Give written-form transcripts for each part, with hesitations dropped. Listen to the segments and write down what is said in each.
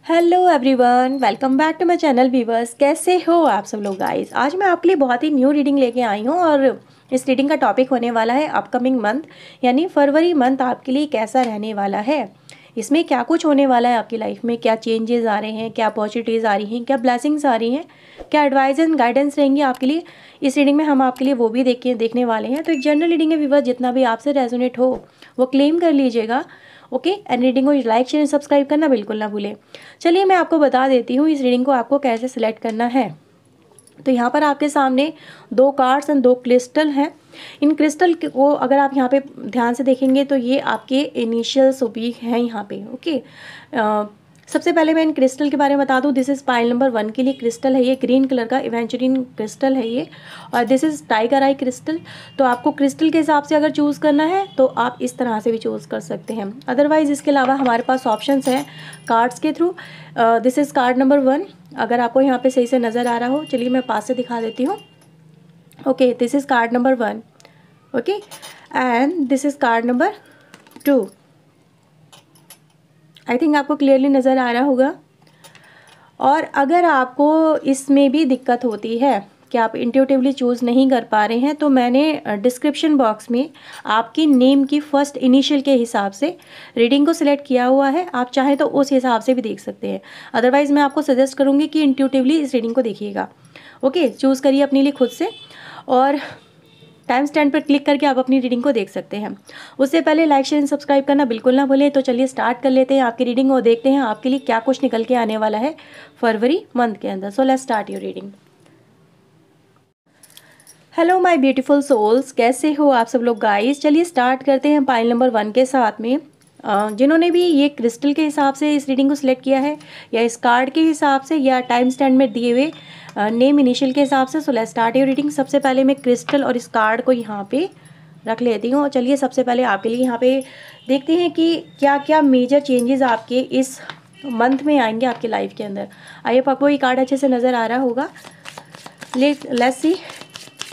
Hello everyone, welcome back to my channel viewers. कैसे हो आप सब लोग गाइस। आज मैं आपके लिए बहुत ही न्यू रीडिंग लेके आई हूँ और इस रीडिंग का टॉपिक होने वाला है अपकमिंग मंथ, यानी फरवरी मंथ आपके लिए कैसा रहने वाला है। इसमें क्या कुछ होने वाला है आपकी लाइफ में, क्या चेंजेस आ रहे हैं, क्या अपॉर्चुनिटीज़ आ रही हैं, क्या ब्लेसिंग्स आ रही हैं, क्या एडवाइस एंड गाइडेंस रहेंगी आपके लिए। इस रीडिंग में हम आपके लिए वो भी देखने वाले हैं। तो एक जनरल रीडिंग है व्यूवर्स, जितना भी आपसे रेजोनेट हो वो क्लेम कर लीजिएगा। ओके, एंड रीडिंग को लाइक शेयर सब्सक्राइब करना बिल्कुल ना भूलें। चलिए मैं आपको बता देती हूँ इस रीडिंग को आपको कैसे सिलेक्ट करना है। तो यहाँ पर आपके सामने दो कार्ड्स एंड दो क्रिस्टल हैं। इन क्रिस्टल को अगर आप यहाँ पे ध्यान से देखेंगे तो ये आपके इनिशियल्स भी हैं यहाँ पे। ओके, सबसे पहले मैं इन क्रिस्टल के बारे में बता दूँ। दिस इज़ पाइल नंबर 1 के लिए क्रिस्टल है, ये ग्रीन कलर का इवेंचुरिन क्रिस्टल है ये। और this is tiger I crystal. तो आपको क्रिस्टल के हिसाब से अगर चूज़ करना है तो आप इस तरह से भी चूज़ कर सकते हैं। अदरवाइज़ इसके अलावा हमारे पास ऑप्शंस हैं कार्ड्स के through. This is card number 1। अगर आपको यहाँ पे सही से नज़र आ रहा हो, चलिए मैं पास से दिखा देती हूँ। Okay, this is card number 1। Okay, and this is card number 2। I think आपको क्लियरली नज़र आ रहा होगा। और अगर आपको इसमें भी दिक्कत होती है कि आप इंट्यूटिवली चूज़ नहीं कर पा रहे हैं, तो मैंने डिस्क्रिप्शन बॉक्स में आपकी नेम की फर्स्ट इनिशियल के हिसाब से रीडिंग को सिलेक्ट किया हुआ है। आप चाहें तो उस हिसाब से भी देख सकते हैं। अदरवाइज़ मैं आपको सजेस्ट करूँगी कि इंट्यूटिवली इस रीडिंग को देखिएगा। ओके, चूज़ करिए अपने लिए खुद से और टाइम स्टैंड पर क्लिक करके आप अपनी रीडिंग को देख सकते हैं। उससे पहले लाइक शेयर सब्सक्राइब करना बिल्कुल ना भूलें। तो चलिए स्टार्ट कर लेते हैं आपकी रीडिंग और देखते हैं आपके लिए क्या कुछ निकल के आने वाला है फरवरी मंथ के अंदर। So let's start your reading. Hello my beautiful souls, कैसे हो आप सब लोग गाइस। चलिए स्टार्ट करते हैं पाइल नंबर 1 के साथ में। जिन्होंने भी ये क्रिस्टल के हिसाब से इस रीडिंग को सिलेक्ट किया है या इस कार्ड के हिसाब से या टाइम स्टैंड में दिए हुए नेम इनिशियल के हिसाब से, सो लेट्स स्टार्ट योर रीडिंग। सबसे पहले मैं क्रिस्टल और इस कार्ड को यहाँ पे रख लेती हूँ। चलिए सबसे पहले आपके लिए यहाँ पे देखते हैं कि क्या क्या मेजर चेंजेस आपके इस मंथ में आएंगे आपकी लाइफ के अंदर। आई होप आपको ये कार्ड अच्छे से नज़र आ रहा होगा। लेट्स सी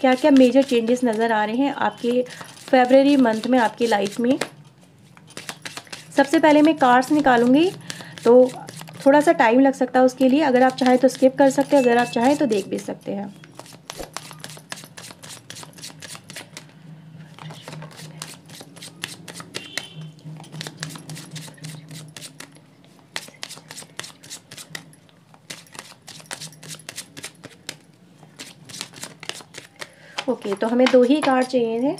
क्या क्या मेजर चेंजेस नज़र आ रहे हैं आपके फरवरी मंथ में आपकी लाइफ में। सबसे पहले मैं कार्ड्स निकालूंगी, तो थोड़ा सा टाइम लग सकता है उसके लिए। अगर आप चाहें तो स्किप कर सकते हैं, अगर आप चाहें तो देख भी सकते हैं। ओके, तो हमें दो ही कार्ड चाहिए थे।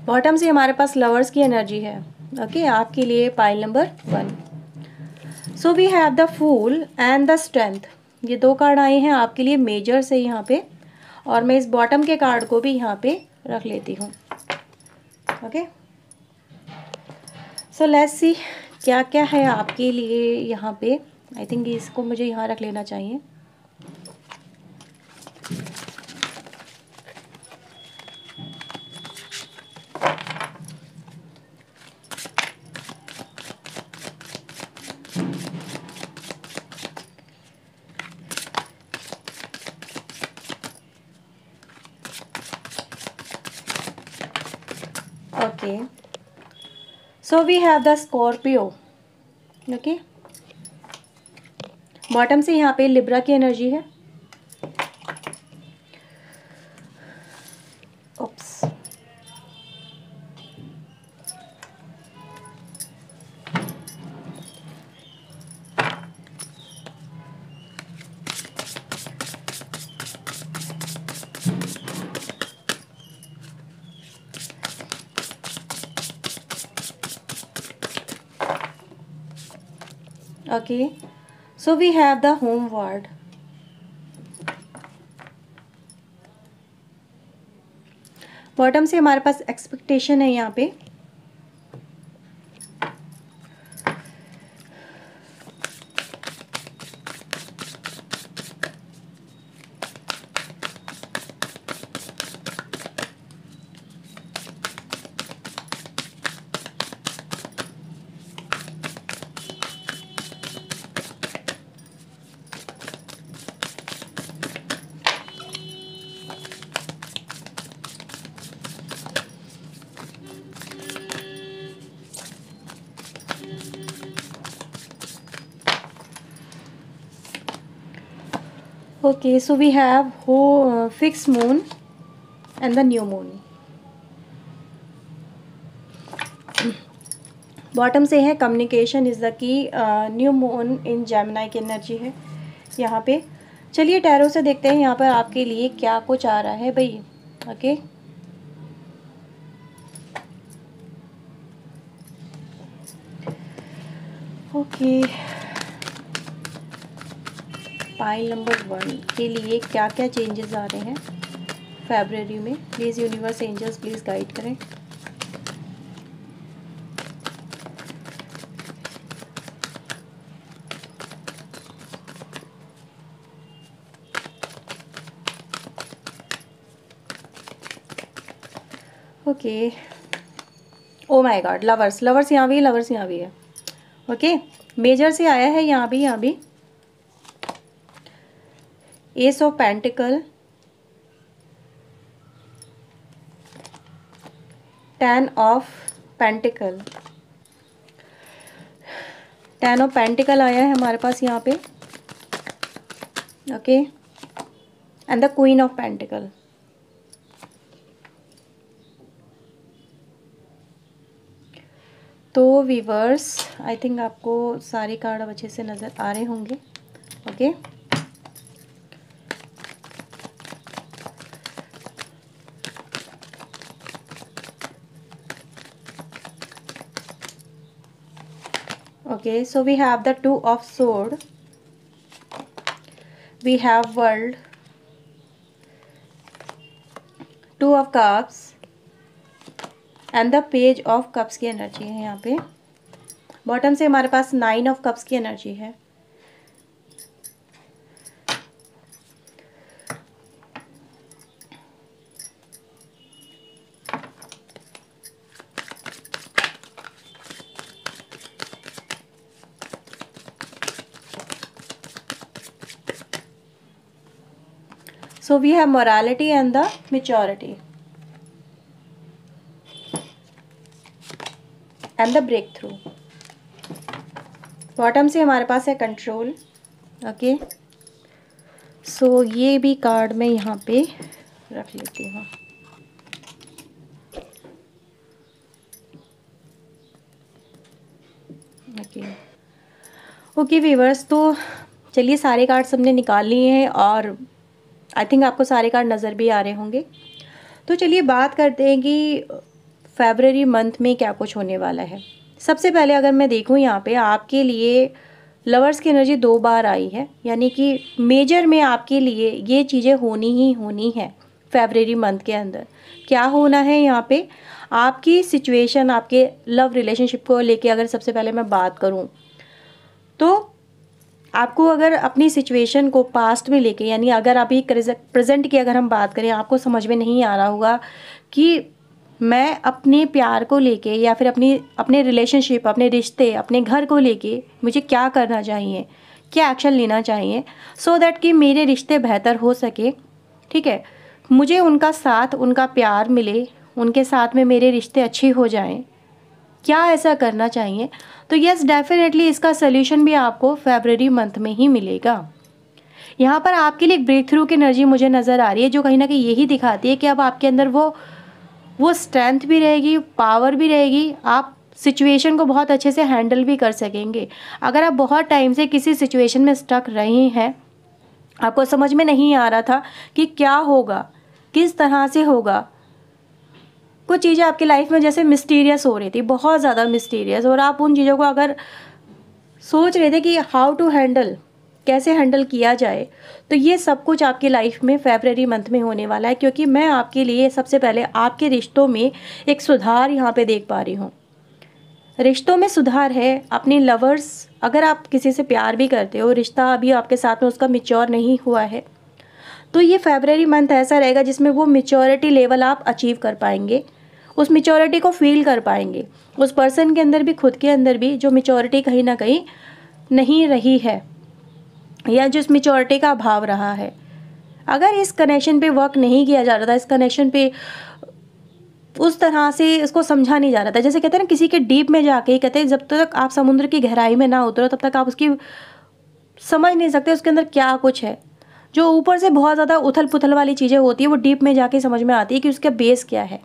बॉटम से हमारे पास लवर्स की एनर्जी है। ओके, आपके लिए pile number 1। So we have the fool and the strength. ये दो कार्ड आए हैं आपके लिए मेजर से यहाँ पे, और मैं इस बॉटम के कार्ड को भी यहाँ पे रख लेती हूँ। ओके, सो लेट्स सी क्या क्या है आपके लिए यहाँ पे। आई थिंक इसको मुझे यहाँ रख लेना चाहिए। Okay, so we have the Scorpio. Okay, bottom से यहाँ पे लिब्रा की एनर्जी है। Oops, okay, so we have the home word. Bottom से हमारे पास एक्सपेक्टेशन है यहाँ पे। Okay, so we have whole fixed moon and the new moon. Bottom से है communication is the key, new moon in Gemini की energy है यहाँ पे। चलिए टैरो से देखते हैं यहाँ पर आपके लिए क्या कुछ आ रहा है भाई। ओके, ओके, पाइल नंबर 1 के लिए क्या क्या चेंजेस आ रहे हैं फरवरी में। Please universe angels please guide करें। Okay, oh my God, lovers, lovers यहाँ भी, लवर्स यहाँ भी है। ओके, मेजर से आया है यहाँ भी, यहाँ भी S of pentacle, 10 of pentacle, 10 of pentacle आया है हमारे पास यहाँ पे। Okay, and the queen of pentacle. तो वीवर्स, आई थिंक आपको सारे कार्ड अब अच्छे से नज़र आ रहे होंगे। Okay, okay, so we have the 2 of sword, we have world, 2 of cups and the page of cups की एनर्जी है यहाँ पे। बॉटम से हमारे पास 9 ऑफ कप्स की एनर्जी है। So we have morality and the maturity and the breakthrough. Bottom से हमारे पास है कंट्रोल। ओके, सो ये भी कार्ड मैं यहाँ पे रख लेती हूँ। ओके, ओके व्यूअर्स, तो चलिए सारे कार्ड सबने निकाल लिए हैं और आई थिंक आपको सारे कार्ड नज़र भी आ रहे होंगे। तो चलिए बात करते हैं कि फरवरी मंथ में क्या कुछ होने वाला है। सबसे पहले अगर मैं देखूं यहाँ पे आपके लिए लवर्स की एनर्जी 2 बार आई है, यानी कि मेजर में आपके लिए ये चीज़ें होनी ही होनी है फरवरी मंथ के अंदर। क्या होना है यहाँ पे, आपकी सिचुएशन, आपके लव रिलेशनशिप को लेके अगर सबसे पहले मैं बात करूँ तो आपको अगर अपनी सिचुएशन को पास्ट में लेके, यानी अगर अभी प्रेजेंट की अगर हम बात करें, आपको समझ में नहीं आ रहा होगा कि मैं अपने प्यार को लेके या फिर अपने रिलेशनशिप, अपने रिश्ते, अपने घर को लेके मुझे क्या करना चाहिए, क्या एक्शन लेना चाहिए सो दैट कि मेरे रिश्ते बेहतर हो सके। ठीक है, मुझे उनका साथ, उनका प्यार मिले, उनके साथ में मेरे रिश्ते अच्छे हो जाएं, क्या ऐसा करना चाहिए। तो यस, डेफिनेटली इसका सोल्यूशन भी आपको फरवरी मंथ में ही मिलेगा। यहाँ पर आपके लिए एक ब्रेक थ्रू की एनर्जी मुझे नज़र आ रही है, जो कहीं ना कहीं यही दिखाती है कि अब आपके अंदर वो स्ट्रेंथ भी रहेगी, पावर भी रहेगी, आप सिचुएशन को बहुत अच्छे से हैंडल भी कर सकेंगे। अगर आप बहुत टाइम से किसी सिचुएशन में स्टक रहे हैं, आपको समझ में नहीं आ रहा था कि क्या होगा, किस तरह से होगा, कुछ चीज़ें आपकी लाइफ में जैसे मिस्टीरियस हो रही थी, बहुत ज़्यादा मिस्टीरियस, और आप उन चीज़ों को अगर सोच रहे थे कि हाउ टू हैंडल, कैसे हैंडल किया जाए, तो ये सब कुछ आपकी लाइफ में फरवरी मंथ में होने वाला है। क्योंकि मैं आपके लिए सबसे पहले आपके रिश्तों में एक सुधार यहाँ पे देख पा रही हूँ। रिश्तों में सुधार है। अपनी लवर्स, अगर आप किसी से प्यार भी करते हो, रिश्ता अभी आपके साथ में उसका मैच्योर नहीं हुआ है, तो ये फरवरी मंथ ऐसा रहेगा जिसमें वो मैच्योरिटी लेवल आप अचीव कर पाएंगे, उस मैच्योरिटी को फील कर पाएंगे। उस पर्सन के अंदर भी, खुद के अंदर भी जो मैच्योरिटी कहीं ना कहीं नहीं रही है या जिस मैच्योरिटी का अभाव रहा है, अगर इस कनेक्शन पे वर्क नहीं किया जा रहा था, इस कनेक्शन पे उस तरह से इसको समझा नहीं जा रहा था, जैसे कहते हैं ना किसी के डीप में जाके, कहते हैं जब तक आप समुद्र की गहराई में ना उतरो तब तक आप उसकी समझ नहीं सकते उसके अंदर क्या कुछ है। जो ऊपर से बहुत ज़्यादा उथल पुथल वाली चीज़ें होती है वो डीप में जाके समझ में आती है कि उसका बेस क्या है।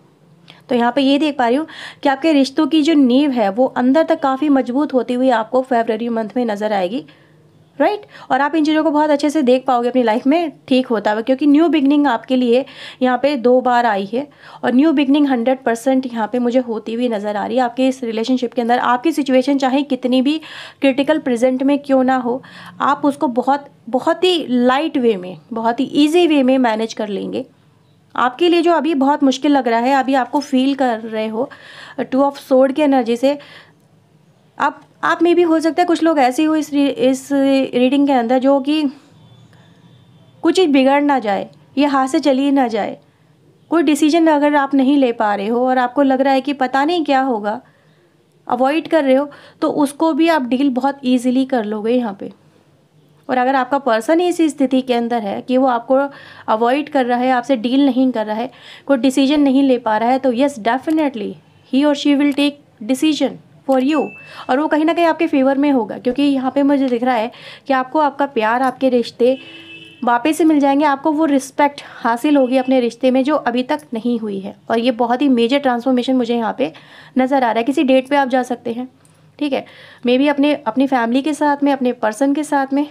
तो यहाँ पे ये देख पा रही हूँ कि आपके रिश्तों की जो नींव है वो अंदर तक काफ़ी मजबूत होती हुई आपको फरवरी मंथ में नज़र आएगी, राइट। और आप इन चीज़ों को बहुत अच्छे से देख पाओगे अपनी लाइफ में ठीक होता हुआ, क्योंकि न्यू बिगनिंग आपके लिए यहाँ पे 2 बार आई है और न्यू बिगनिंग 100% यहाँ पे मुझे होती हुई नज़र आ रही है आपके इस रिलेशनशिप के अंदर। आपकी सिचुएशन चाहे कितनी भी क्रिटिकल प्रेजेंट में क्यों ना हो, आप उसको बहुत ही लाइट वे में, बहुत ही ईजी वे में मैनेज कर लेंगे। आपके लिए जो अभी बहुत मुश्किल लग रहा है, अभी आपको फील कर रहे हो 2 ऑफ सोर्ड की एनर्जी से, आप में भी हो सकता है कुछ लोग ऐसे हो इस रीडिंग के अंदर जो कि कुछ चीज़ बिगड़ ना जाए, ये हाथ से चली ना जाए, कोई डिसीजन अगर आप नहीं ले पा रहे हो और आपको लग रहा है कि पता नहीं क्या होगा, अवॉइड कर रहे हो, तो उसको भी आप डील बहुत ईजिली कर लोगे यहाँ पे। और अगर आपका पर्सन ही इसी स्थिति के अंदर है कि वो आपको अवॉइड कर रहा है, आपसे डील नहीं कर रहा है, कोई डिसीजन नहीं ले पा रहा है, तो यस डेफिनेटली ही और she will take decision for you, और वो कहीं ना कहीं आपके फेवर में होगा, क्योंकि यहाँ पे मुझे दिख रहा है कि आपको आपका प्यार, आपके रिश्ते वापस से मिल जाएंगे, आपको वो रिस्पेक्ट हासिल होगी अपने रिश्ते में जो अभी तक नहीं हुई है। और ये बहुत ही मेजर ट्रांसफॉर्मेशन मुझे यहाँ पे नज़र आ रहा है। किसी डेट पे आप जा सकते हैं, ठीक है, मे बी अपनी फैमिली के साथ में, अपने पर्सन के साथ में।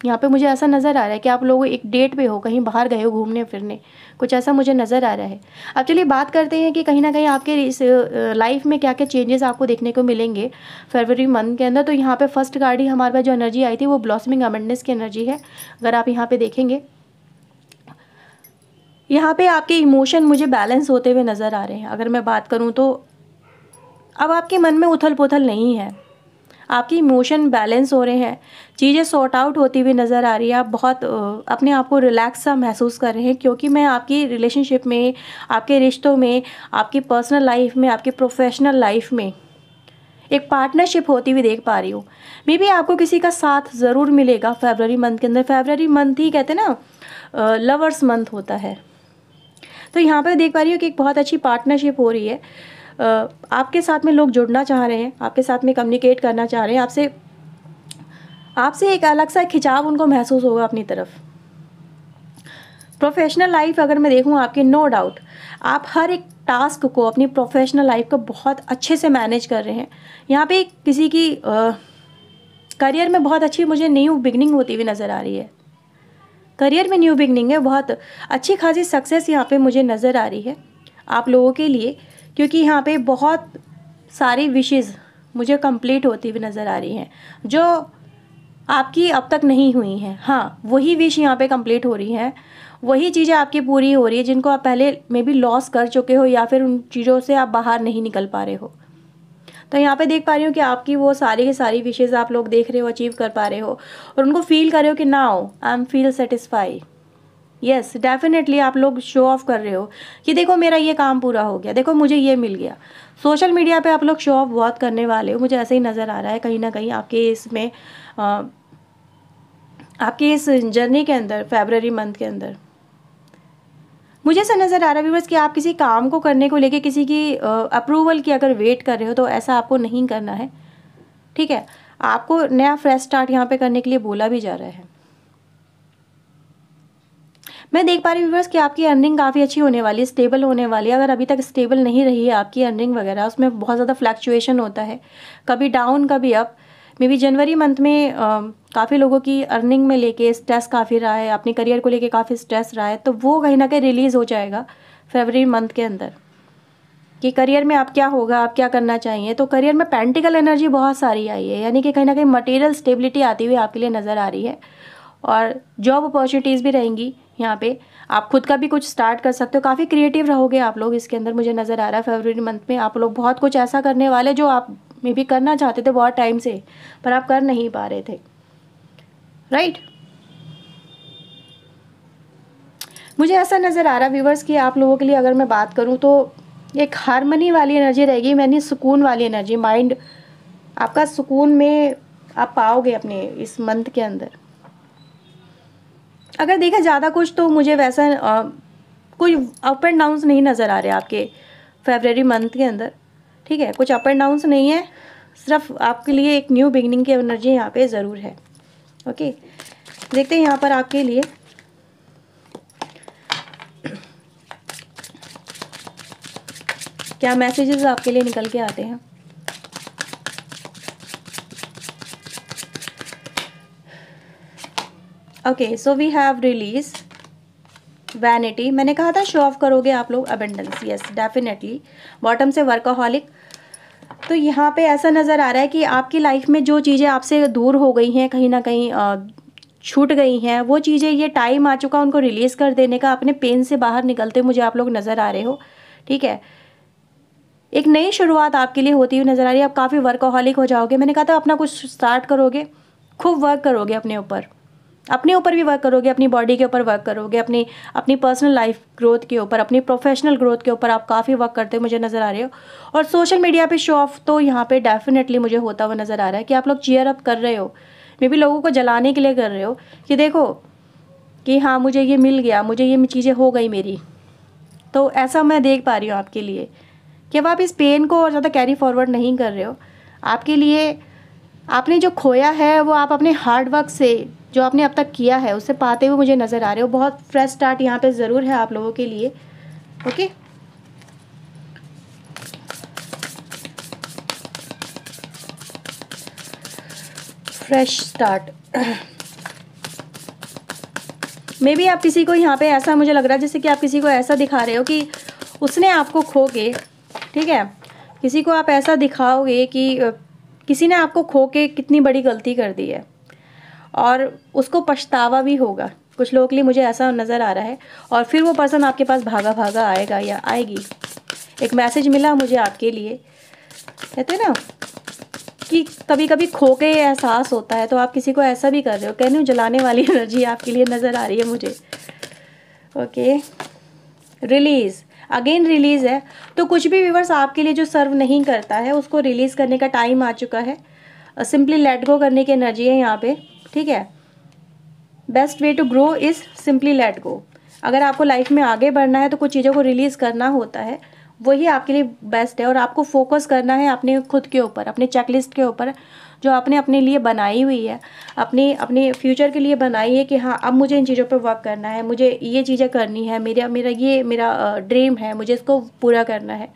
यहाँ पे मुझे ऐसा नज़र आ रहा है कि आप लोग एक डेट पे हो, कहीं बाहर गए हो घूमने फिरने, कुछ ऐसा मुझे नज़र आ रहा है। अब चलिए बात करते हैं कि कहीं ना कहीं आपके इस लाइफ में क्या क्या चेंजेस आपको देखने को मिलेंगे फरवरी मंथ के अंदर। तो यहाँ पे फर्स्ट कार्ड ही हमारे पास जो एनर्जी आई थी वो ब्लॉसमिंग अबंडेंस की एनर्जी है। अगर आप यहाँ पे देखेंगे, यहाँ पे आपके इमोशन मुझे बैलेंस होते हुए नज़र आ रहे हैं। अगर मैं बात करूँ तो अब आपके मन में उथल पुथल नहीं है, आपकी इमोशन बैलेंस हो रहे हैं, चीज़ें सॉर्ट आउट होती हुई नज़र आ रही है। आप बहुत अपने आप को रिलैक्स सा महसूस कर रहे हैं, क्योंकि मैं आपकी रिलेशनशिप में, आपके रिश्तों में, आपकी पर्सनल लाइफ में, आपकी प्रोफेशनल लाइफ में एक पार्टनरशिप होती हुई देख पा रही हूँ। मे बी आपको किसी का साथ ज़रूर मिलेगा फरवरी मंथ के अंदर। फरवरी मंथ ही कहते हैं ना लवर्स मंथ होता है। तो यहाँ पर देख पा रही हूँ कि एक बहुत अच्छी पार्टनरशिप हो रही है। आपके साथ में लोग जुड़ना चाह रहे हैं, आपके साथ में कम्युनिकेट करना चाह रहे हैं, आपसे एक अलग सा खिंचाव उनको महसूस होगा अपनी तरफ। प्रोफेशनल लाइफ अगर मैं देखूँ आपकी, नो डाउट आप हर एक टास्क को अपनी प्रोफेशनल लाइफ को बहुत अच्छे से मैनेज कर रहे हैं। यहाँ पे किसी की करियर में बहुत अच्छी मुझे न्यू बिगनिंग होती हुई नज़र आ रही है। करियर में न्यू बिगनिंग है, बहुत अच्छी खासी सक्सेस यहाँ पे मुझे नज़र आ रही है आप लोगों के लिए, क्योंकि यहाँ पे बहुत सारी विशेज़ मुझे कंप्लीट होती हुई नज़र आ रही हैं जो आपकी अब तक नहीं हुई हैं। हाँ, वही विश यहाँ पे कंप्लीट हो रही हैं, वही चीज़ें आपकी पूरी हो रही है जिनको आप पहले मे बी लॉस कर चुके हो, या फिर उन चीज़ों से आप बाहर नहीं निकल पा रहे हो। तो यहाँ पे देख पा रही हूँ कि आपकी वो सारी की सारी विशेज़ आप लोग देख रहे हो, अचीव कर पा रहे हो, और उनको फील कर रहे हो कि now I am feel satisfy. Yes definitely आप लोग शो ऑफ कर रहे हो कि देखो मेरा ये काम पूरा हो गया, देखो मुझे ये मिल गया। सोशल मीडिया पे आप लोग शो ऑफ बहुत करने वाले हो, मुझे ऐसे ही नज़र आ रहा है कहीं ना कहीं आपके इसमें आपके इस जर्नी के अंदर, फरवरी मंथ के अंदर मुझे ऐसा नज़र आ रहा है व्यूअर्स कि आप किसी काम को करने को लेके किसी की अप्रूवल की अगर वेट कर रहे हो तो ऐसा आपको नहीं करना है, ठीक है। आपको नया फ्रेश स्टार्ट यहाँ पे करने के लिए बोला भी जा रहा है। मैं देख पा रही हूँ व्यूअर्स कि आपकी अर्निंग काफ़ी अच्छी होने वाली है, स्टेबल होने वाली है। अगर अभी तक स्टेबल नहीं रही है आपकी अर्निंग वगैरह, उसमें बहुत ज़्यादा फ्लक्चुएशन होता है, कभी डाउन कभी up. May be January month में काफ़ी लोगों की अर्निंग में लेके स्ट्रेस काफ़ी रहा है, अपने करियर को लेके काफ़ी स्ट्रेस रहा है, तो वो कहीं ना कहीं रिलीज़ हो जाएगा फरवरी मंथ के अंदर कि करियर में आप क्या होगा, आप क्या करना चाहिए। तो करियर में पेंटिकल एनर्जी बहुत सारी आई है, यानी कि कहीं ना कहीं मटेरियल स्टेबिलिटी आती हुई आपके लिए नज़र आ रही है, और जॉब अपॉर्चुनिटीज़ भी रहेंगी। यहाँ पे आप खुद का भी कुछ स्टार्ट कर सकते हो, काफ़ी क्रिएटिव रहोगे आप लोग इसके अंदर, मुझे नज़र आ रहा है फरवरी मंथ में आप लोग बहुत कुछ ऐसा करने वाले जो आप मे भी करना चाहते थे बहुत टाइम से, पर आप कर नहीं पा रहे थे, राइट। मुझे ऐसा नज़र आ रहा है व्यूवर्स कि आप लोगों के लिए अगर मैं बात करूँ तो एक हारमनी वाली एनर्जी रहेगी, यानी सुकून वाली एनर्जी। माइंड आपका सुकून में आप पाओगे अपने इस मंथ के अंदर। अगर देखा ज़्यादा कुछ तो मुझे वैसा कोई अप एंड डाउन्स नहीं नज़र आ रहे आपके फरवरी मंथ के अंदर, ठीक है। कुछ अप एंड डाउन्स नहीं है, सिर्फ आपके लिए एक न्यू बिगनिंग की एनर्जी यहाँ पे ज़रूर है। ओके, देखते हैं यहाँ पर आपके लिए क्या मैसेजेस आपके लिए निकल के आते हैं। Okay, so we have release vanity. मैंने कहा था शो ऑफ करोगे आप लोग अबेंडेंस, यस डेफिनेटली। बॉटम से वर्कaholic। तो यहाँ पे ऐसा नज़र आ रहा है कि आपकी लाइफ में जो चीज़ें आपसे दूर हो गई हैं, कहीं ना कहीं छूट गई हैं, वो चीज़ें ये टाइम आ चुका उनको रिलीज़ कर देने का। अपने पेन से बाहर निकलते मुझे आप लोग नज़र आ रहे हो, ठीक है। एक नई शुरुआत आपके लिए होती हुई नज़र आ रही है। आप काफ़ी वर्कaholic हो जाओगे। मैंने कहा था अपना कुछ स्टार्ट करोगे, खूब वर्क करोगे अपने ऊपर भी वर्क करोगे, अपनी बॉडी के ऊपर वर्क करोगे, अपनी अपनी पर्सनल लाइफ ग्रोथ के ऊपर, अपनी प्रोफेशनल ग्रोथ के ऊपर आप काफ़ी वर्क करते मुझे नज़र आ रहे हो। और सोशल मीडिया पे शो ऑफ तो यहाँ पे डेफिनेटली मुझे होता हुआ नज़र आ रहा है कि आप लोग चीयर अप कर रहे हो, मे बी लोगों को जलाने के लिए कर रहे हो कि देखो कि हाँ मुझे ये मिल गया, मुझे ये चीज़ें हो गई मेरी। तो ऐसा मैं देख पा रही हूँ आपके लिए कि अब आप इस पेन को और ज़्यादा कैरी फॉरवर्ड नहीं कर रहे हो। आपके लिए आपने जो खोया है वो आप अपने हार्ड वर्क से जो आपने अब तक किया है उससे पाते हुए मुझे नज़र आ रहे हो। बहुत फ्रेश स्टार्ट यहाँ पे ज़रूर है आप लोगों के लिए, okay. Fresh start. May be आप किसी को यहाँ पे ऐसा मुझे लग रहा है जैसे कि आप किसी को ऐसा दिखा रहे हो कि उसने आपको खो के, ठीक है, किसी को आप ऐसा दिखाओगे कि किसी ने आपको खो के कितनी बड़ी गलती कर दी है और उसको पछतावा भी होगा। कुछ लोगों के लिए मुझे ऐसा नज़र आ रहा है। और फिर वो पर्सन आपके पास भागा भागा आएगा या आएगी। एक मैसेज मिला मुझे आपके लिए, कहते हैं ना कि कभी कभी खो के एहसास होता है, तो आप किसी को ऐसा भी कर रहे हो। कहने जलाने वाली एनर्जी आपके लिए नज़र आ रही है मुझे, ओके। रिलीज़, अगेन रिलीज़ है। तो कुछ भी व्यूअर्स आपके लिए जो सर्व नहीं करता है उसको रिलीज़ करने का टाइम आ चुका है। सिंपली लेट गो करने की एनर्जी है यहाँ पे, ठीक है। Best way to grow is simply let go. अगर आपको लाइफ में आगे बढ़ना है तो कुछ चीज़ों को रिलीज़ करना होता है, वही आपके लिए बेस्ट है। और आपको फोकस करना है अपने खुद के ऊपर, अपने चेकलिस्ट के ऊपर जो आपने अपने लिए बनाई हुई है, अपने फ्यूचर के लिए बनाई है कि हाँ अब मुझे इन चीज़ों पे वर्क करना है, मुझे ये चीज़ें करनी है, मेरा ड्रीम है, मुझे इसको पूरा करना है।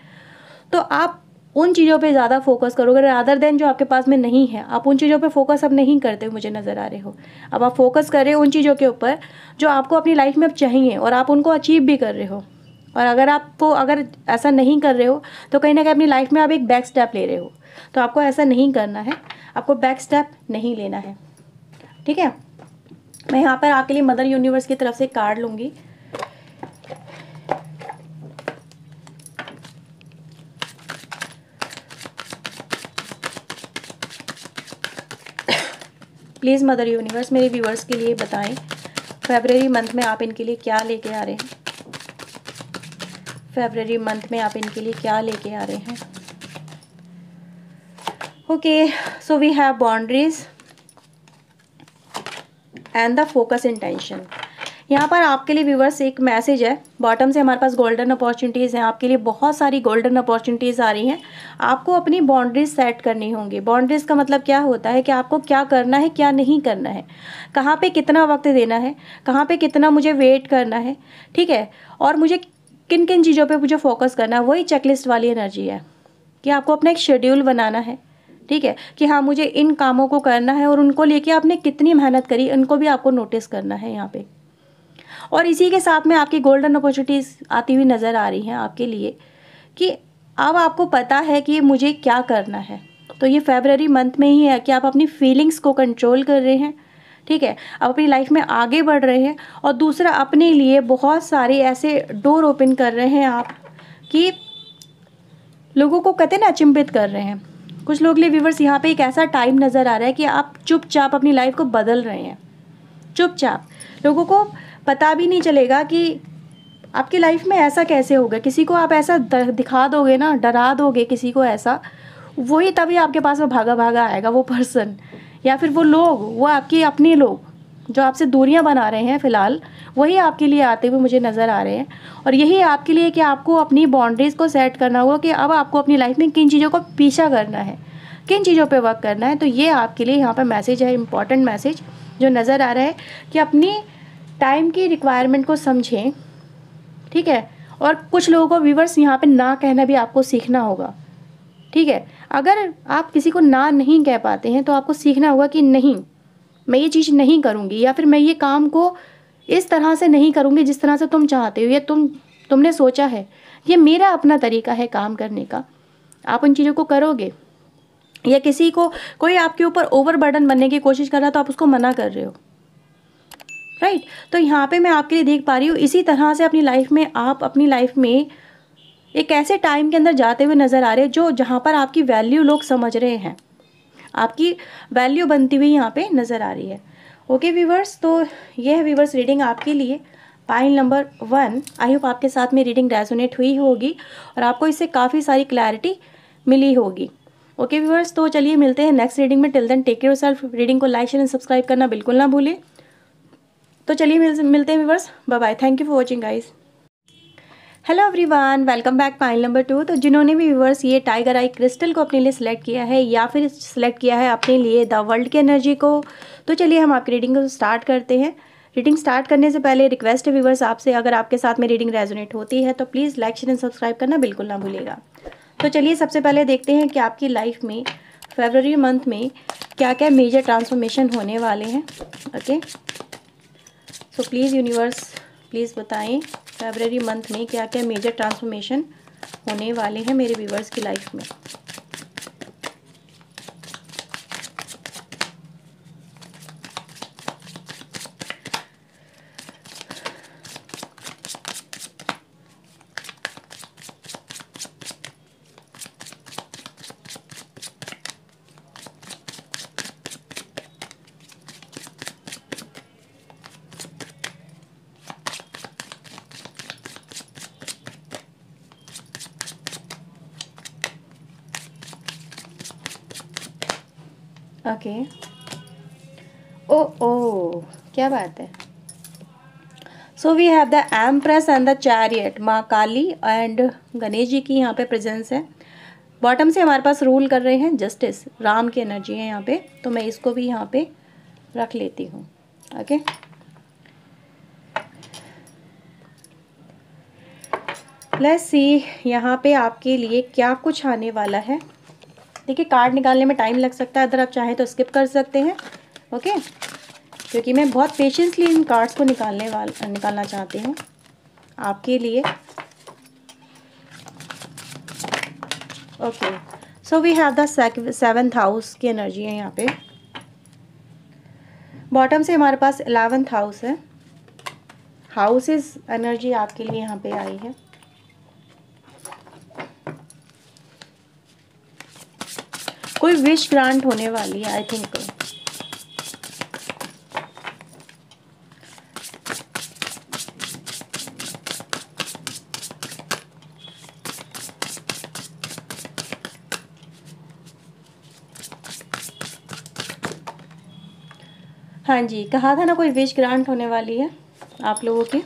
तो आप उन चीज़ों पे ज़्यादा फोकस करोगे रादर देन जो आपके पास में नहीं है। आप उन चीज़ों पे फोकस अब नहीं करते मुझे नज़र आ रहे हो। अब आप फोकस कर रहे हो उन चीज़ों के ऊपर जो आपको अपनी लाइफ में अब चाहिए और आप उनको अचीव भी कर रहे हो। और अगर ऐसा नहीं कर रहे हो तो कहीं ना कहीं अपनी लाइफ में आप एक बैक स्टेप ले रहे हो। तो आपको ऐसा नहीं करना है, आपको बैक स्टेप नहीं लेना है, ठीक है। मैं यहाँ पर आपके लिए मदर यूनिवर्स की तरफ से कार्ड लूँगी। प्लीज़ मदर यूनिवर्स मेरे व्यूअर्स के लिए बताएं फरवरी मंथ में आप इनके लिए क्या लेके आ रहे हैं। फरवरी मंथ में आप इनके लिए क्या लेके आ रहे हैं। Okay, so we have boundaries and the focus intention. यहाँ पर आपके लिए व्यूअर्स एक मैसेज है। बॉटम से हमारे पास गोल्डन अपॉर्चुनिटीज़ हैं, आपके लिए बहुत सारी गोल्डन अपॉर्चुनिटीज़ आ रही हैं। आपको अपनी बाउंड्रीज सेट करनी होंगी। बाउंड्रीज का मतलब क्या होता है कि आपको क्या करना है, क्या नहीं करना है, कहाँ पे कितना वक्त देना है, कहाँ पे कितना मुझे वेट करना है, ठीक है। और मुझे किन किन चीज़ों पे मुझे फोकस करना है, वही चेकलिस्ट वाली एनर्जी है कि आपको अपना एक शेड्यूल बनाना है, ठीक है, कि हाँ मुझे इन कामों को करना है और उनको लेके आपने कितनी मेहनत करी उनको भी आपको नोटिस करना है यहाँ पे। और इसी के साथ में आपकी गोल्डन अपॉर्चुनिटीज़ आती हुई नज़र आ रही हैं आपके लिए कि अब आपको पता है कि मुझे क्या करना है। तो ये फरवरी मंथ में ही है कि आप अपनी फीलिंग्स को कंट्रोल कर रहे हैं, ठीक है, आप अपनी लाइफ में आगे बढ़ रहे हैं। और दूसरा अपने लिए बहुत सारे ऐसे डोर ओपन कर रहे हैं आप कि लोगों को कहते हैं ना अचंभित कर रहे हैं। कुछ लोग लिए व्यूअर्स यहाँ पे एक ऐसा टाइम नज़र आ रहा है कि आप चुपचाप अपनी लाइफ को बदल रहे हैं। चुपचाप लोगों को पता भी नहीं चलेगा कि आपकी लाइफ में ऐसा कैसे होगा। किसी को आप ऐसा दिखा दोगे ना, डरा दोगे किसी को ऐसा, वही तभी आपके पास वो भागा भागा आएगा वो पर्सन या फिर वो लोग, वो आपके अपने लोग जो आपसे दूरियां बना रहे हैं फ़िलहाल, वही आपके लिए आते हुए मुझे नज़र आ रहे हैं। और यही आपके लिए कि आपको अपनी बाउंड्रीज़ को सेट करना होगा कि अब आपको अपनी लाइफ में किन चीज़ों को पीछा करना है, किन चीज़ों पे वर्क करना है। तो ये आपके लिए यहाँ पर मैसेज है, इम्पॉर्टेंट मैसेज जो नज़र आ रहा है कि अपनी टाइम की रिक्वायरमेंट को समझें, ठीक है, और कुछ लोगों को व्यूअर्स यहाँ पे ना कहना भी आपको सीखना होगा, ठीक है। अगर आप किसी को ना नहीं कह पाते हैं तो आपको सीखना होगा कि नहीं, मैं ये चीज़ नहीं करूँगी, या फिर मैं ये काम को इस तरह से नहीं करूँगी जिस तरह से तुम चाहते हो या तुमने सोचा है। ये मेरा अपना तरीका है काम करने का, आप उन चीज़ों को करोगे। या किसी को, कोई आपके ऊपर ओवरबर्डन बनने की कोशिश कर रहा है तो आप उसको मना कर रहे हो, राइट। तो यहाँ पे मैं आपके लिए देख पा रही हूँ इसी तरह से अपनी लाइफ में, आप अपनी लाइफ में एक ऐसे टाइम के अंदर जाते हुए नज़र आ रहे हैं जो जहाँ पर आपकी वैल्यू लोग समझ रहे हैं, आपकी वैल्यू बनती हुई यहाँ पे नज़र आ रही है। ओके व्यूवर्स, तो ये है व्यूवर्स रीडिंग आपके लिए, पाइल नंबर 1। आई होप आपके साथ में रीडिंग रेजोनेट हुई होगी और आपको इससे काफ़ी सारी क्लैरिटी मिली होगी। ओके व्यूवर्स, तो चलिए मिलते हैं नेक्स्ट रीडिंग में। Till then take care yourself. Reading को लाइक शेयर एंड सब्सक्राइब करना बिल्कुल ना भूलें। तो चलिए मिलते हैं viewers, bye bye, thank you for watching guys. Hello everyone, welcome back pile number 2। तो जिन्होंने भी व्यूवर्स ये टाइगर आई क्रिस्टल को अपने लिए सिलेक्ट किया है या फिर सिलेक्ट किया है अपने लिए द वर्ल्ड की एनर्जी को, तो चलिए हम आपकी रीडिंग को स्टार्ट करते हैं। रीडिंग स्टार्ट करने से पहले रिक्वेस्ट है व्यूवर्स आपसे, अगर आपके साथ में रीडिंग रेजोनेट होती है तो please like share and subscribe करना बिल्कुल ना भूलिएगा। तो चलिए सबसे पहले देखते हैं कि आपकी लाइफ में फरवरी मंथ में क्या क्या मेजर ट्रांसफॉर्मेशन होने वाले हैं। Okay, so please universe please बताएं फरवरी मंथ में क्या क्या मेजर ट्रांसफॉर्मेशन होने वाले हैं मेरे व्यूवर्स की लाइफ में। ओके, ओ क्या बात है। So we have the empress and the chariot, माँ काली एंड गणेश जी की यहाँ पे प्रेजेंस है। बॉटम से हमारे पास रूल कर रहे हैं जस्टिस, राम की एनर्जी है यहाँ पे, तो मैं इसको भी यहाँ पे रख लेती हूँ। ओके, लेट्स सी यहाँ पे आपके लिए क्या कुछ आने वाला है। देखिए कार्ड निकालने में टाइम लग सकता है, अगर आप चाहें तो स्किप कर सकते हैं। ओके, क्योंकि मैं बहुत पेशेंसली इन कार्ड्स को निकालना चाहती हूँ आपके लिए। Okay, so we have the 7th house की एनर्जी है यहाँ पे। बॉटम से हमारे पास 11th हाउस है। हाउसेस एनर्जी आपके लिए यहाँ पे आई है। कोई विश ग्रांट होने वाली है आई थिंक। हाँ जी, कहा था ना कोई विश ग्रांट होने वाली है आप लोगों की।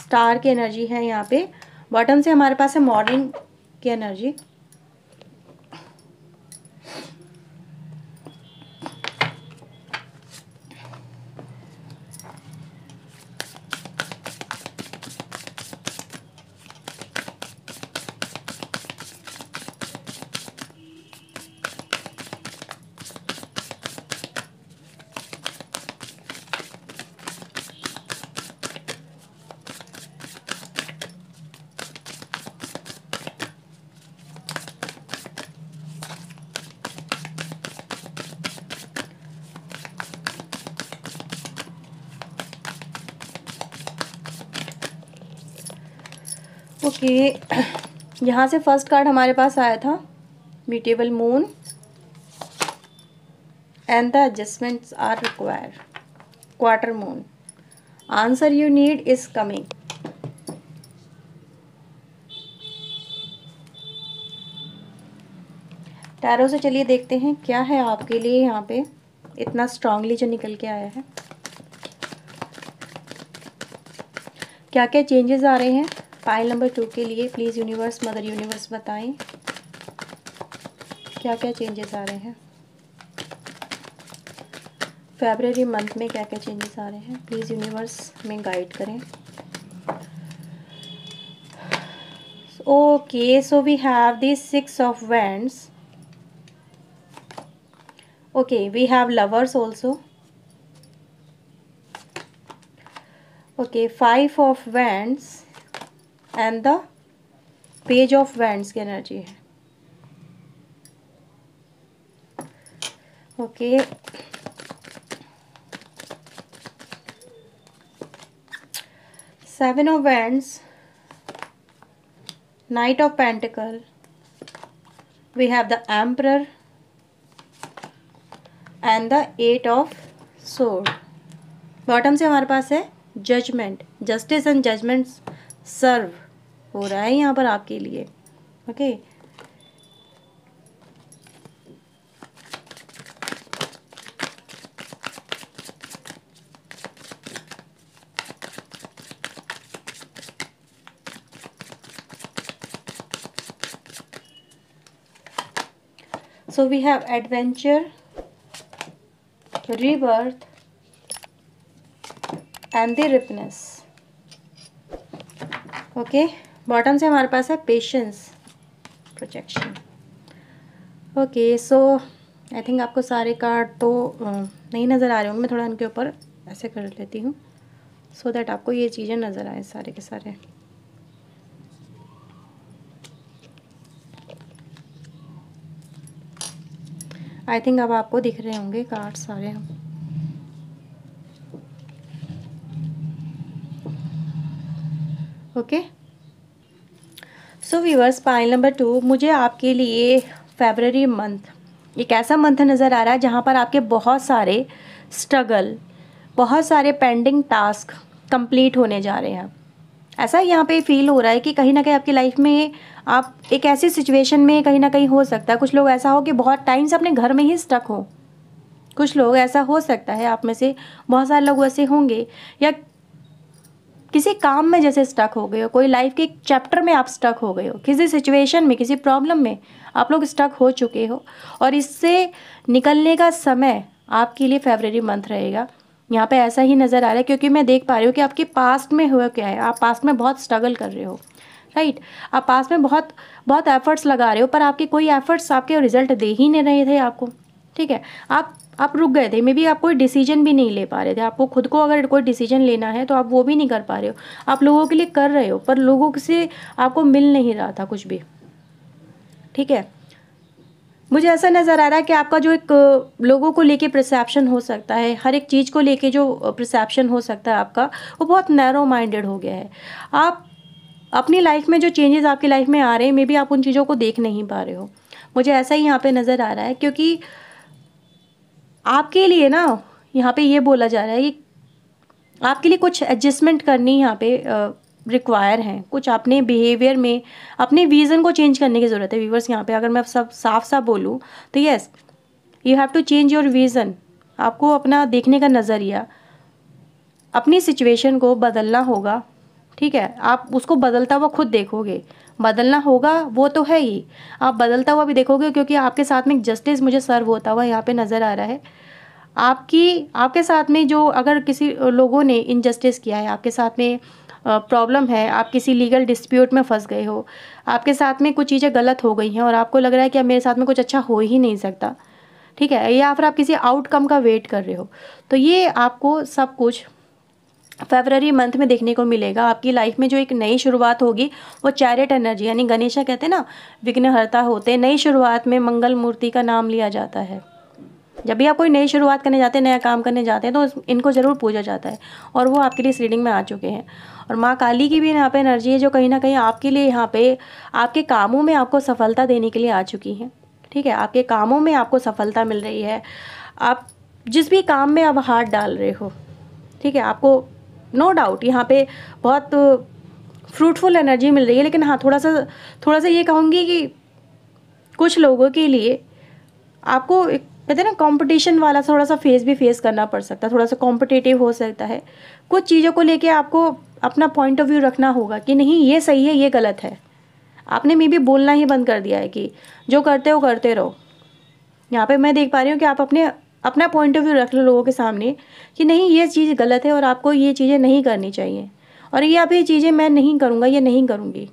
स्टार की एनर्जी है यहाँ पे। बॉटम से हमारे पास है मॉर्निंग की एनर्जी। ओके, यहाँ से फर्स्ट कार्ड हमारे पास आया था mutable moon and the adjustments are required, quarter moon, answer you need is coming. Tarot से चलिए देखते हैं क्या है आपके लिए यहाँ पे इतना स्ट्रांगली जो निकल के आया है। क्या क्या चेंजेस आ रहे हैं पाइल नंबर 2 के लिए। प्लीज़ यूनिवर्स, मदर यूनिवर्स बताएं क्या क्या चेंजेस आ रहे हैं फरवरी मंथ में, क्या क्या चेंजेस आ रहे हैं। प्लीज़ यूनिवर्स में गाइड करें। Okay, so we have the Six of Wands. Okay, we have Lovers also. Okay, Five of Wands and the Page of Wands की एनर्जी है. Okay, Seven of Wands, Knight of Pentacle, we have the Emperor and the Eight of Sword. Bottom से हमारे पास है judgement, justice and judgement सर्व हो रहा है यहाँ पर आपके लिए. Okay, so we have adventure, rebirth and the ripeness. Okay, bottom से हमारे पास है patience, projection. Okay, so I think आपको सारे कार्ड तो नहीं नज़र आ रहे होंगे. मैं थोड़ा इनके ऊपर ऐसे कर लेती हूँ सो दैट आपको ये चीज़ें नज़र आए सारे के सारे. आई थिंक अब आपको दिख रहे होंगे कार्ड सारे. हम okay, so viewers, pile number 2, मुझे आपके लिए फरवरी मंथ एक ऐसा मंथ नज़र आ रहा है जहाँ पर आपके बहुत सारे स्ट्रगल, बहुत सारे पेंडिंग टास्क कंप्लीट होने जा रहे हैं. ऐसा यहाँ पे फील हो रहा है कि कहीं ना कहीं आपकी लाइफ में आप एक ऐसी सिचुएशन में कहीं ना कहीं हो सकता है. कुछ लोग ऐसा हो कि बहुत टाइम से अपने घर में ही स्टक हो. कुछ लोग ऐसा हो सकता है, आप में से बहुत सारे लोग ऐसे होंगे, या किसी काम में जैसे स्टक हो गए हो, कोई लाइफ के एक चैप्टर में आप स्टक हो गए हो, किसी सिचुएशन में, किसी प्रॉब्लम में आप लोग स्टक हो चुके हो और इससे निकलने का समय आपके लिए फरवरी मंथ रहेगा. यहाँ पे ऐसा ही नज़र आ रहा है क्योंकि मैं देख पा रही हूँ कि आपके पास्ट में हुआ क्या है. आप पास्ट में बहुत स्ट्रगल कर रहे हो, राइट. आप पास्ट में बहुत बहुत एफर्ट्स लगा रहे हो, पर आपके कोई एफर्ट्स आपके रिजल्ट दे ही नहीं रहे थे आपको. ठीक है, आप रुक गए थे. मे बी आप कोई डिसीजन भी नहीं ले पा रहे थे. आपको खुद को अगर कोई डिसीजन लेना है तो आप वो भी नहीं कर पा रहे हो. आप लोगों के लिए कर रहे हो पर लोगों से आपको मिल नहीं रहा था कुछ भी. ठीक है, मुझे ऐसा नज़र आ रहा है कि आपका जो एक लोगों को लेके परसेप्शन हो सकता है, हर एक चीज़ को लेके जो परसेप्शन हो सकता है आपका, वो बहुत नैरो माइंडेड हो गया है. आप अपनी लाइफ में जो चेंजेस आपकी लाइफ में आ रहे हैं, मे बी आप उन चीज़ों को देख नहीं पा रहे हो. मुझे ऐसा ही यहाँ पे नज़र आ रहा है क्योंकि आपके लिए ना यहाँ पे ये बोला जा रहा है कि आपके लिए कुछ एडजस्टमेंट करनी यहाँ पे रिक्वायर हैं. कुछ अपने बिहेवियर में, अपने विज़न को चेंज करने की ज़रूरत है. व्यूअर्स, यहाँ पे अगर मैं सब साफ साफ बोलूँ तो yes, you have to change your vision. आपको अपना देखने का नज़रिया, अपनी सिचुएशन को बदलना होगा. ठीक है, आप उसको बदलता हुआ खुद देखोगे. बदलना होगा वो तो है ही, आप बदलता हुआ भी देखोगे क्योंकि आपके साथ में जस्टिस मुझे सर्व होता हुआ यहाँ पे नज़र आ रहा है. आपके साथ में जो अगर किसी लोगों ने इनजस्टिस किया है, आपके साथ में प्रॉब्लम है, आप किसी लीगल डिस्प्यूट में फंस गए हो, आपके साथ में कुछ चीज़ें गलत हो गई हैं और आपको लग रहा है कि अब मेरे साथ में कुछ अच्छा हो ही नहीं सकता. ठीक है, या फिर आप किसी आउटकम का वेट कर रहे हो, तो ये आपको सब कुछ फरवरी मंथ में देखने को मिलेगा. आपकी लाइफ में जो एक नई शुरुआत होगी वो चैरियट एनर्जी, यानी गणेशा कहते हैं ना, विघ्नहर्ता होते हैं. नई शुरुआत में मंगल मूर्ति का नाम लिया जाता है. जब भी आप कोई नई शुरुआत करने जाते हैं, नया काम करने जाते हैं, तो इनको ज़रूर पूजा जाता है और वो आपके लिए इस रीडिंग में आ चुके हैं. और माँ काली की भी यहाँ पे एनर्जी है जो कहीं ना कहीं आपके लिए यहाँ पे आपके कामों में आपको सफलता देने के लिए आ चुकी हैं. ठीक है, आपके कामों में आपको सफलता मिल रही है. आप जिस भी काम में आप हाथ डाल रहे हो, ठीक है, आपको नो डाउट यहाँ पे बहुत फ्रूटफुल एनर्जी मिल रही है. लेकिन हाँ, थोड़ा सा ये कहूँगी कि कुछ लोगों के लिए आपको कहते हैं ना कंपटीशन वाला थोड़ा सा फेस करना पड़ सकता है. थोड़ा सा कॉम्पिटिटिव हो सकता है. कुछ चीज़ों को लेके आपको अपना पॉइंट ऑफ व्यू रखना होगा कि नहीं ये सही है, ये गलत है. आपने मे भी बोलना ही बंद कर दिया है कि जो करते हो करते रहो. यहाँ पे मैं देख पा रही हूँ कि आप अपना पॉइंट ऑफ व्यू रख लो लोगों के सामने कि नहीं ये चीज़ गलत है और आपको ये चीज़ें नहीं करनी चाहिए, और ये चीज़ें मैं नहीं करूँगा, ये नहीं करूँगी.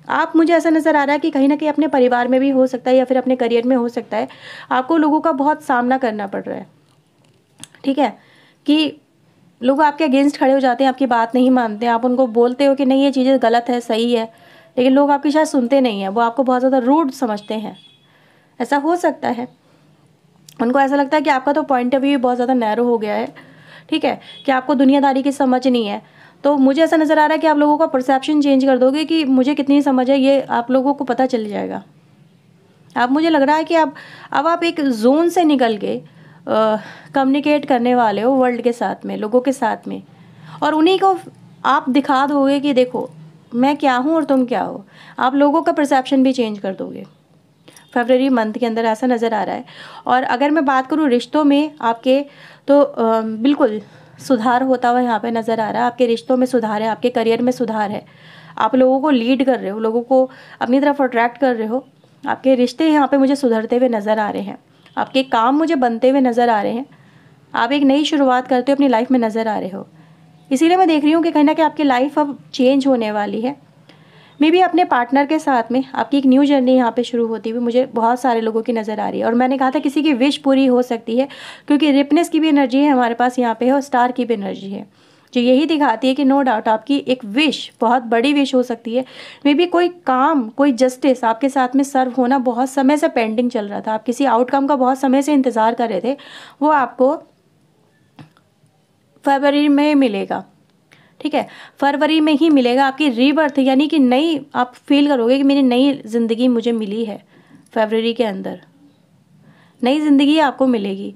आप, मुझे ऐसा नज़र आ रहा है कि कहीं ना कहीं अपने परिवार में भी हो सकता है या फिर अपने करियर में हो सकता है, आपको लोगों का बहुत सामना करना पड़ रहा है, ठीक है, कि लोग आपके अगेंस्ट खड़े हो जाते हैं, आपकी बात नहीं मानते, आप उनको बोलते हो कि नहीं ये चीज़ें गलत है, सही है, लेकिन लोग आपकी शायद सुनते नहीं हैं, वो आपको बहुत ज़्यादा रूड समझते हैं। ऐसा हो सकता है, उनको ऐसा लगता है कि आपका तो पॉइंट ऑफ व्यू बहुत ज़्यादा नैरो हो गया है, ठीक है, कि आपको दुनियादारी की समझ नहीं है। तो मुझे ऐसा नज़र आ रहा है कि आप लोगों का परसेप्शन चेंज कर दोगे कि मुझे कितनी समझ है, ये आप लोगों को पता चल जाएगा। अब मुझे लग रहा है कि अब आप एक जोन से निकल के कम्युनिकेट करने वाले हो वर्ल्ड के साथ में, लोगों के साथ में, और उन्हीं को आप दिखा दोगे कि देखो मैं क्या हूँ और तुम क्या हो। आप लोगों का परसेप्शन भी चेंज कर दोगे फरवरी मंथ के अंदर, ऐसा नज़र आ रहा है। और अगर मैं बात करूँ रिश्तों में आपके, तो बिल्कुल सुधार होता हुआ यहाँ पे नज़र आ रहा है। आपके रिश्तों में सुधार है, आपके करियर में सुधार है, आप लोगों को लीड कर रहे हो, लोगों को अपनी तरफ अट्रैक्ट कर रहे हो। आपके रिश्ते यहाँ पे मुझे सुधरते हुए नज़र आ रहे हैं, आपके काम मुझे बनते हुए नज़र आ रहे हैं, आप एक नई शुरुआत करते हो अपनी लाइफ में नज़र आ रहे हो। इसीलिए मैं देख रही हूँ कि कहीं ना कहीं आपकी लाइफ अब चेंज होने वाली है। मे बी अपने पार्टनर के साथ में आपकी एक न्यू जर्नी यहाँ पे शुरू होती हुई मुझे बहुत सारे लोगों की नज़र आ रही है। और मैंने कहा था किसी की विश पूरी हो सकती है, क्योंकि रिपनेस की भी एनर्जी है हमारे पास यहाँ पे है, और स्टार की भी एनर्जी है, जो यही दिखाती है कि नो डाउट आपकी एक विश, बहुत बड़ी विश हो सकती है। मे बी कोई काम, कोई जस्टिस आपके साथ में सर्व होना बहुत समय से पेंडिंग चल रहा था, आप किसी आउटकम का बहुत समय से इंतज़ार कर रहे थे, वो आपको फरवरी में मिलेगा, ठीक है, फरवरी में ही मिलेगा। आपकी रीबर्थ यानी कि नई, आप फील करोगे कि मेरी नई ज़िंदगी मुझे मिली है, फरवरी के अंदर नई ज़िंदगी आपको मिलेगी।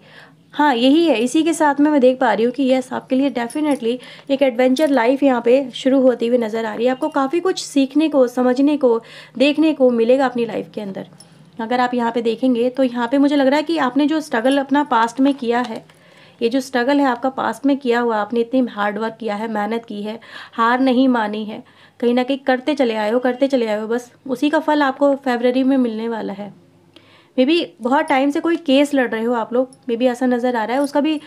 हाँ यही है, इसी के साथ में मैं देख पा रही हूँ कि यस आपके लिए डेफिनेटली एक एडवेंचर लाइफ यहाँ पे शुरू होती हुई नज़र आ रही है। आपको काफ़ी कुछ सीखने को, समझने को, देखने को मिलेगा अपनी लाइफ के अंदर। अगर आप यहाँ पे देखेंगे तो यहाँ पे मुझे लग रहा है कि आपने जो स्ट्रगल अपना पास्ट में किया है, ये जो स्ट्रगल है आपका पास्ट में किया हुआ, आपने इतनी हार्ड वर्क किया है, मेहनत की है, हार नहीं मानी है, कहीं ना कहीं करते चले आए हो, करते चले आए हो, बस उसी का फल आपको फरवरी में मिलने वाला है। मे बी बहुत टाइम से कोई केस लड़ रहे हो आप लोग, मे बी ऐसा नज़र आ रहा है, उसका भी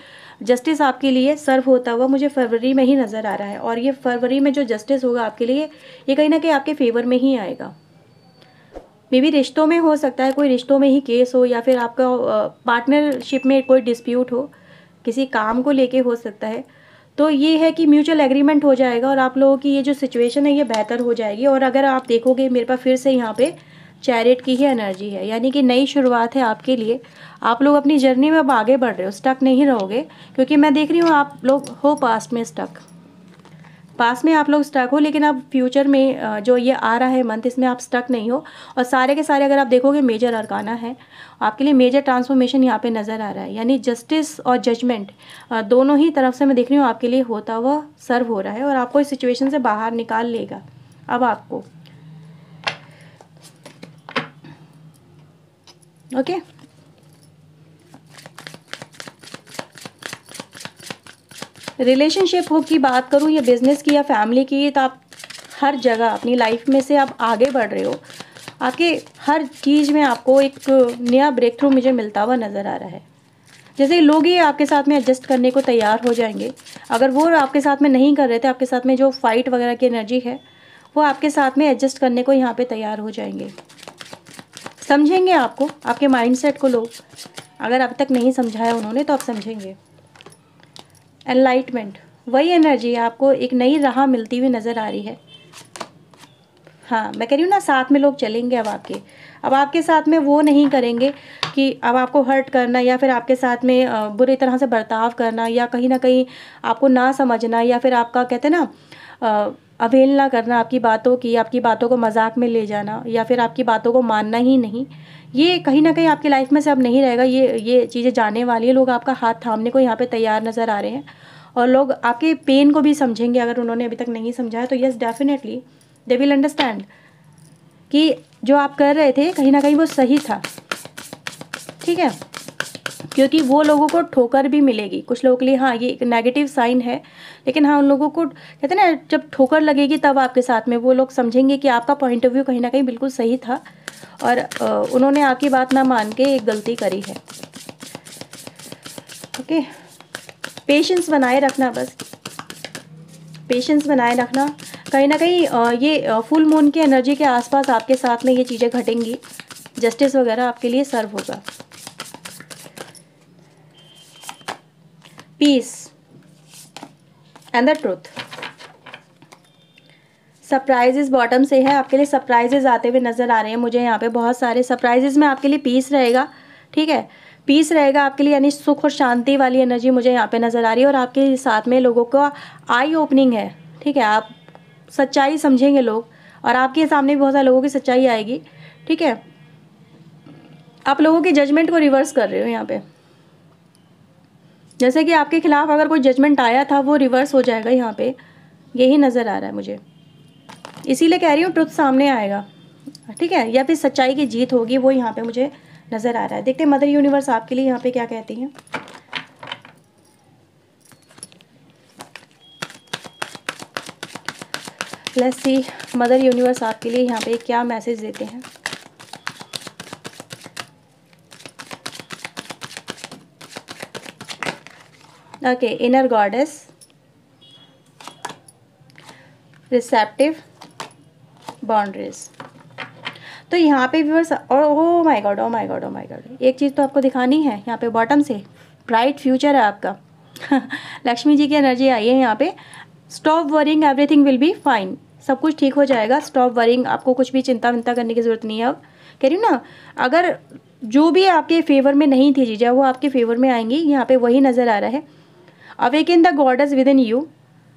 जस्टिस आपके लिए सर्व होता हुआ मुझे फरवरी में ही नज़र आ रहा है। और ये फरवरी में जो जस्टिस होगा आपके लिए, ये कहीं ना कहीं आपके फेवर में ही आएगा। मे बी रिश्तों में हो सकता है, कोई रिश्तों में ही केस हो, या फिर आपका पार्टनरशिप में कोई डिस्प्यूट हो, किसी काम को लेके हो सकता है। तो ये है कि म्यूचुअल एग्रीमेंट हो जाएगा और आप लोगों की ये जो सिचुएशन है ये बेहतर हो जाएगी। और अगर आप देखोगे मेरे पास फिर से यहाँ पे चैरियट की ही एनर्जी है, यानी कि नई शुरुआत है आपके लिए। आप लोग अपनी जर्नी में अब आगे बढ़ रहे हो, स्टक नहीं रहोगे, क्योंकि मैं देख रही हूँ आप लोग हो पास्ट में स्टक, पास में आप लोग स्टक हो, लेकिन अब फ्यूचर में जो ये आ रहा है मंथ, इसमें आप स्टक नहीं हो। और सारे के सारे अगर आप देखोगे मेजर अरकाना है आपके लिए, मेजर ट्रांसफॉर्मेशन यहाँ पे नज़र आ रहा है, यानी जस्टिस और जजमेंट दोनों ही तरफ से मैं देख रही हूँ आपके लिए होता हुआ सर्व हो रहा है, और आपको इस सिचुएशन से बाहर निकाल लेगा अब आपको। ओके रिलेशनशिप की बात करूँ या बिजनेस की या फैमिली की, तो आप हर जगह अपनी लाइफ में से आप आगे बढ़ रहे हो, आपके हर चीज़ में आपको एक नया ब्रेक थ्रू मुझे मिलता हुआ नज़र आ रहा है। जैसे लोग ही आपके साथ में एडजस्ट करने को तैयार हो जाएंगे, अगर वो आपके साथ में नहीं कर रहे थे, आपके साथ में जो फाइट वगैरह की एनर्जी है वो आपके साथ में एडजस्ट करने को यहाँ पे तैयार हो जाएंगे, समझेंगे आपको, आपके माइंडसेट को। लोग अगर अभी तक नहीं समझाया उन्होंने तो आप समझेंगे। एनलाइटमेंट वही एनर्जी है, आपको एक नई राह मिलती हुई नज़र आ रही है। हाँ मैं कह रही हूँ ना, साथ में लोग चलेंगे अब आपके साथ में वो नहीं करेंगे कि अब आपको हर्ट करना, या फिर आपके साथ में बुरी तरह से बर्ताव करना, या कहीं ना कहीं आपको ना समझना, या फिर आपका कहते हैं ना अवहेलना करना आपकी बातों की, आपकी बातों को मजाक में ले जाना, या फिर आपकी बातों को मानना ही नहीं। ये कहीं ना कहीं आपकी लाइफ में से अब नहीं रहेगा। ये चीज़ें जाने वाली है। लोग आपका हाथ थामने को यहाँ पे तैयार नज़र आ रहे हैं, और लोग आपके पेन को भी समझेंगे। अगर उन्होंने अभी तक नहीं समझा है तो yes definitely they will understand कि जो आप कर रहे थे कहीं ना कहीं वो सही था, ठीक है, क्योंकि वो लोगों को ठोकर भी मिलेगी कुछ लोगों के लिए। हाँ ये एक नेगेटिव साइन है, लेकिन हाँ उन लोगों को कहते हैं ना, जब ठोकर लगेगी तब आपके साथ में वो लोग समझेंगे कि आपका पॉइंट ऑफ व्यू कहीं ना कहीं बिल्कुल सही था, और उन्होंने आपकी बात ना मान के एक गलती करी है। ओके पेशेंस बनाए रखना, बस पेशेंस बनाए रखना। कहीं ना कहीं ये फुल मून की एनर्जी के आसपास आपके साथ में ये चीज़ें घटेंगी, जस्टिस वगैरह आपके लिए सर्व होगा। Peace and the truth. Surprises bottom से है, आपके लिए सरप्राइजेस आते हुए नज़र आ रहे हैं मुझे यहाँ पे बहुत सारे सरप्राइजेस में। आपके लिए पीस रहेगा, ठीक है, पीस रहेगा आपके लिए, यानी सुख और शांति वाली एनर्जी मुझे यहाँ पे नज़र आ रही है। और आपके साथ में लोगों का आई ओपनिंग है, ठीक है, आप सच्चाई समझेंगे लोग, और आपके सामने भी बहुत सारे लोगों की सच्चाई आएगी, ठीक है। आप लोगों के जजमेंट को रिवर्स कर रहे हो यहाँ पे, जैसे कि आपके खिलाफ अगर कोई जजमेंट आया था वो रिवर्स हो जाएगा यहाँ पे, यही नज़र आ रहा है मुझे। इसीलिए कह रही हूँ ट्रुथ सामने आएगा, ठीक है, या फिर सच्चाई की जीत होगी, वो यहाँ पे मुझे नज़र आ रहा है। देखते हैं मदर यूनिवर्स आपके लिए यहाँ पे क्या कहती हैं। लेट्स सी मदर यूनिवर्स आपके लिए यहाँ पे क्या मैसेज देते हैं। Okay, inner goddess, receptive, boundaries. तो यहाँ पे व्यूअर्स, और ओ my God, O my God, O my God, एक चीज़ तो आपको दिखानी है यहाँ पे बॉटम से, ब्राइट फ्यूचर है आपका। लक्ष्मी जी की एनर्जी आई है यहाँ पे। Stop worrying, everything will be fine, सब कुछ ठीक हो जाएगा। स्टॉप वरिंग, आपको कुछ भी चिंता विंता करने की ज़रूरत नहीं है। अब कह रही हूँ ना, अगर जो भी आपके फेवर में नहीं थी चीज़ें वो आपके फेवर में आएंगी, यहाँ पे वही नज़र आ रहा है। Awaken the goddess with in you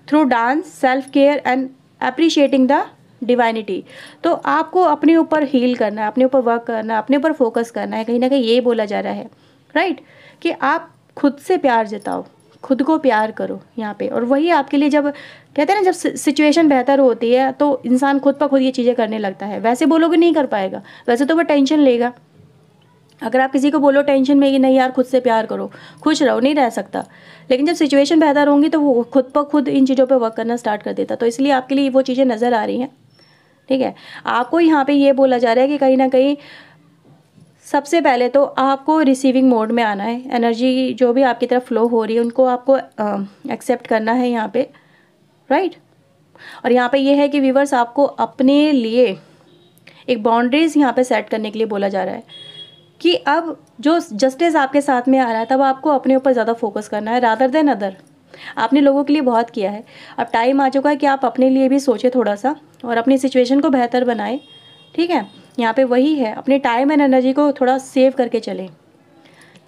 through dance, self care and appreciating the divinity. तो आपको अपने ऊपर हील करना है, अपने ऊपर वर्क करना है, अपने ऊपर फोकस करना है। कहीं ना कहीं ये बोला जा रहा है, राइट, कि आप खुद से प्यार जताओ, खुद को प्यार करो यहाँ पे। और वही आपके लिए, जब कहते हैं ना, जब सिचुएशन बेहतर होती है तो इंसान खुद ब खुद ये चीज़ें करने लगता है। वैसे बोलोगे नहीं कर पाएगा, वैसे तो वो टेंशन लेगा। अगर आप किसी को बोलो टेंशन में कि नहीं यार खुद से प्यार करो, खुश रहो, नहीं रह सकता। लेकिन जब सिचुएशन बेहतर होंगी तो वो खुद ब खुद इन चीज़ों पे वर्क करना स्टार्ट कर देता। तो इसलिए आपके लिए वो चीज़ें नज़र आ रही हैं, ठीक है। आपको यहाँ पे ये बोला जा रहा है कि कहीं ना कहीं सबसे पहले तो आपको रिसीविंग मोड में आना है। एनर्जी जो भी आपकी तरफ फ्लो हो रही है उनको आपको एक्सेप्ट करना है यहाँ पे, राइट। और यहाँ पे ये है कि व्यूअर्स, आपको अपने लिए एक बाउंड्रीज यहाँ पे सेट करने के लिए बोला जा रहा है कि अब जो जस्टिस आपके साथ में आ रहा है तब आपको अपने ऊपर ज़्यादा फोकस करना है रादर देन अदर। आपने लोगों के लिए बहुत किया है, अब टाइम आ चुका है कि आप अपने लिए भी सोचें थोड़ा सा और अपनी सिचुएशन को बेहतर बनाएं, ठीक है। यहाँ पे वही है, अपने टाइम एंड एनर्जी को थोड़ा सेव करके चलें।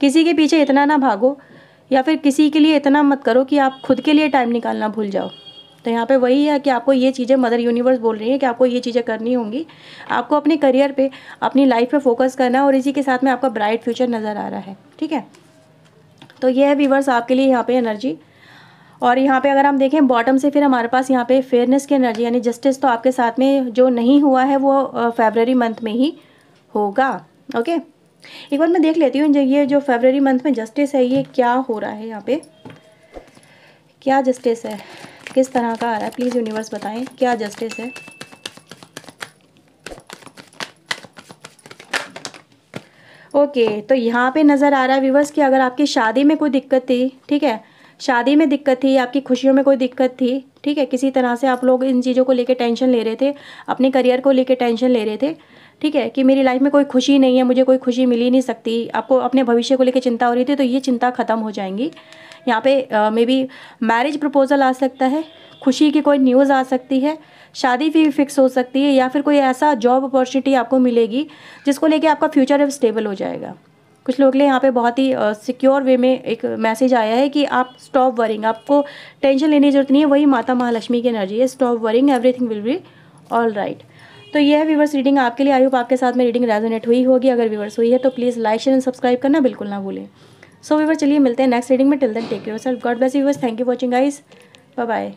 किसी के पीछे इतना ना भागो, या फिर किसी के लिए इतना मत करो कि आप खुद के लिए टाइम निकालना भूल जाओ। तो यहाँ पे वही है कि आपको ये चीज़ें, मदर यूनिवर्स बोल रही है कि आपको ये चीज़ें करनी होंगी। आपको अपने करियर पे, अपनी लाइफ पे फोकस करना है, और इसी के साथ में आपका ब्राइट फ्यूचर नज़र आ रहा है, ठीक है। तो ये है व्यूअर्स आपके लिए यहाँ पे एनर्जी। और यहाँ पे अगर हम देखें बॉटम से, फिर हमारे पास यहाँ पे फेयरनेस की एनर्जी, यानी जस्टिस तो आपके साथ में जो नहीं हुआ है वो फरवरी मंथ में ही होगा। ओके, एक बार मैं देख लेती हूँ ये जो फरवरी मंथ में जस्टिस है ये क्या हो रहा है, यहाँ पे क्या जस्टिस है, किस तरह का आ रहा है। प्लीज़ यूनिवर्स बताएं क्या जस्टिस है। ओके, तो यहाँ पे नज़र आ रहा है व्यूअर्स कि अगर आपकी शादी में कोई दिक्कत थी, ठीक है, शादी में दिक्कत थी, आपकी खुशियों में कोई दिक्कत थी, ठीक है, किसी तरह से आप लोग इन चीज़ों को लेके टेंशन ले रहे थे, अपने करियर को लेके टेंशन ले रहे थे, ठीक है, कि मेरी लाइफ में कोई खुशी नहीं है, मुझे कोई खुशी मिल ही नहीं सकती, आपको अपने भविष्य को लेके चिंता हो रही थी, तो ये चिंता ख़त्म हो जाएंगी। यहाँ पे मे बी मैरिज प्रपोजल आ सकता है, खुशी की कोई न्यूज़ आ सकती है, शादी भी फिक्स हो सकती है, या फिर कोई ऐसा जॉब अपॉर्चुनिटी आपको मिलेगी जिसको लेके आपका फ्यूचर अब स्टेबल हो जाएगा। कुछ लोग के लिए यहाँ पे बहुत ही सिक्योर वे में एक मैसेज आया है कि आप स्टॉप वरिंग, आपको टेंशन लेने की जरूरत नहीं है। वही माता महालक्ष्मी की एनर्जी है, stop worrying, everything will be all right. तो ये है व्यूवर्स रीडिंग आपके लिए। आई होप आपके साथ में रीडिंग रेजोनेट हुई होगी। अगर व्यूवर्स हुई है तो please like share and subscribe करना बिल्कुल ना भूलें। सो व्यूवर्स चलिए मिलते हैं नेक्स्ट रीडिंग में। Till then take care yourself, God bless you viewers, thank you watching guys, bye bye.